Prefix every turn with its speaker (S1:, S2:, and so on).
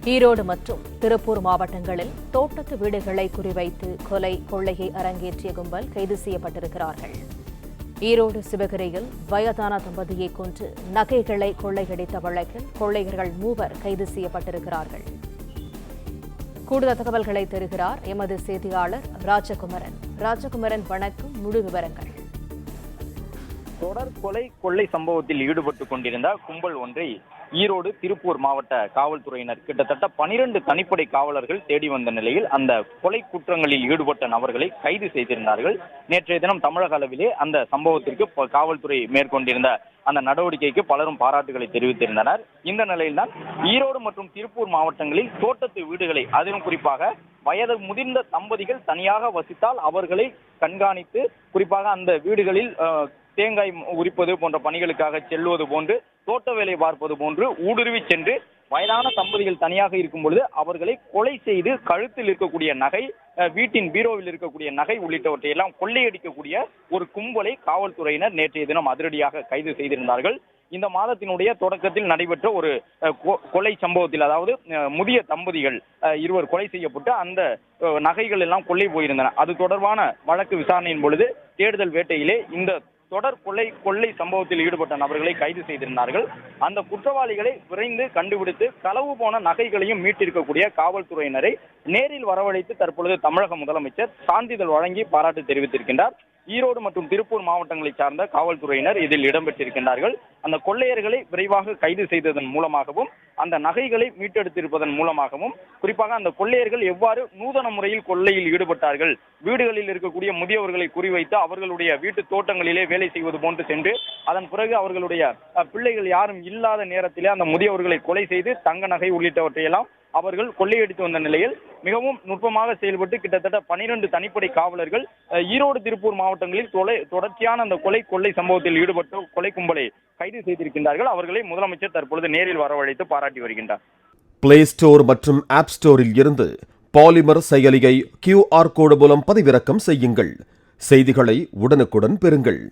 S1: ஈரோடு மற்றும் திருப்பூர் மாவட்டங்களில் தோட்டத்து வீடுகளை குறிவைத்து கொலை கொள்ளையை அரங்கேற்றிய கும்பல் கைது செய்யப்பட்டிருக்கிறார்கள். ஈரோடு சிவகிரியில் வயதான தம்பதியை கொன்று நகைகளை கொள்ளையடித்த வழக்கில் கொள்ளையர்கள் 3 கைது செய்யப்பட்டிருக்கிறார்கள். கூடுதல் தகவல்களை தருகிறார் எமது செய்தியாளர் ராஜகுமரன். ராஜகுமரன், வணக்கம். முழு விவரங்கள்.
S2: தொடர் கொலை கொள்ளை சம்பவத்தில் ஈடுபட்டுக் கொண்டிருந்த கும்பல் ஒன்றை ஈரோடு திருப்பூர் மாவட்ட காவல்துறையினர் கிட்டத்தட்ட 12 தனிப்படை காவலர்கள் தேடி வந்த நிலையில் அந்த கொலை குற்றங்களில் ஈடுபட்ட நபர்களை கைது செய்திருந்தார்கள். நேற்றைய தினம் தமிழக அளவிலே அந்த சம்பவத்திற்கு காவல்துறை மேற்கொண்டிருந்த அந்த நடவடிக்கைக்கு பலரும் பாராட்டுகளை தெரிவித்திருந்தனர். இந்த நிலையில்தான் ஈரோடு மற்றும் திருப்பூர் மாவட்டங்களில் தோட்டத்து வீடுகளை, அதிலும் குறிப்பாக வயது முதிர்ந்த தம்பதிகள் தனியாக வசித்தால் அவர்களை கண்காணித்து, குறிப்பாக அந்த வீடுகளில் தேங்காய் உரிப்பது போன்ற பணிகளுக்காக செல்வது போன்று, தோட்ட வேலை பார்ப்பது போன்று ஊடுருவி சென்று வயதான தம்பதிகள் தனியாக இருக்கும் பொழுது அவர்களை கொலை செய்து கழுத்தில் இருக்கக்கூடிய நகை, வீட்டின் பீரோவில் இருக்கக்கூடிய நகை உள்ளிட்டவற்றை எல்லாம் கொள்ளையடிக்கக்கூடிய ஒரு கும்பலை காவல்துறையினர் நேற்றைய தினம் அதிரடியாக கைது செய்திருந்தார்கள். இந்த மாதத்தினுடைய தொடக்கத்தில் நடைபெற்ற ஒரு கொலை சம்பவத்தில், அதாவது முதிய தம்பதிகள் 2 கொலை செய்யப்பட்டு அந்த நகைகள் எல்லாம் கொள்ளை போயிருந்தன. அது தொடர்பான வழக்கு விசாரணையின் பொழுது தேடுதல் வேட்டையிலே இந்த தொடர் கொள்ளை சம்பவத்தில் ஈடுபட்ட நபர்களை கைது செய்திருந்தார்கள். அந்த குற்றவாளிகளை விரைந்து கண்டுபிடித்து களவு போன நகைகளையும் மீட்டிருக்கக்கூடிய காவல்துறையினரை நேரில் வரவழைத்து தற்பொழுது தமிழக முதலமைச்சர் சான்றிதழ் வழங்கி பாராட்டு தெரிவித்திருக்கின்றார். ஈரோடு மற்றும் திருப்பூர் மாவட்டங்களை சார்ந்த காவல்துறையினர் இதில் இடம்பெற்றிருக்கின்றார்கள். அந்த கொள்ளையர்களை விரைவாக கைது செய்ததன் மூலமாகவும், அந்த நகைகளை மீட்டெடுத்திருப்பதன் மூலமாகவும், குறிப்பாக அந்த கொள்ளையர்கள் எவ்வாறு நூதன முறையில் கொள்ளையில் ஈடுபட்டார்கள், வீடுகளில் இருக்கக்கூடிய முதியவர்களை குறிவைத்து அவர்களுடைய வீட்டு தோட்டங்களிலே வேலை செய்வது போன்று சென்று அதன் பிறகு அவர்களுடைய பிள்ளைகள் யாரும் இல்லாத நேரத்திலே அந்த முதியவர்களை கொலை செய்து தங்க நகை உள்ளிட்டவற்றையெல்லாம் அவர்கள் கொள்ளையடித்து வந்த நிலையில் மிகவும் நுட்பமாக செயல்பட்டு கிட்டத்தட்ட 12 தனிப்படை காவலர்கள் ஈரோடு திருப்பூர் மாவட்டங்களில் தொடர்ச்சியான அந்த கொள்ளை சம்பவத்தில் ஈடுபட்ட கொலை கும்பலை கைது செய்திருக்கின்றார்கள். அவர்களை முதலமைச்சர் தற்பொழுது நேரில் வரவழைத்து பாராட்டி வருகின்றார்.
S3: பிளே ஸ்டோர் மற்றும் ஆப் ஸ்டோரில் இருந்து பாலிமர் செயலியை QR கோடு மூலம் பதிவிறக்கம் செய்யுங்கள். செய்திகளை உடனுக்குடன் பெறுங்கள்.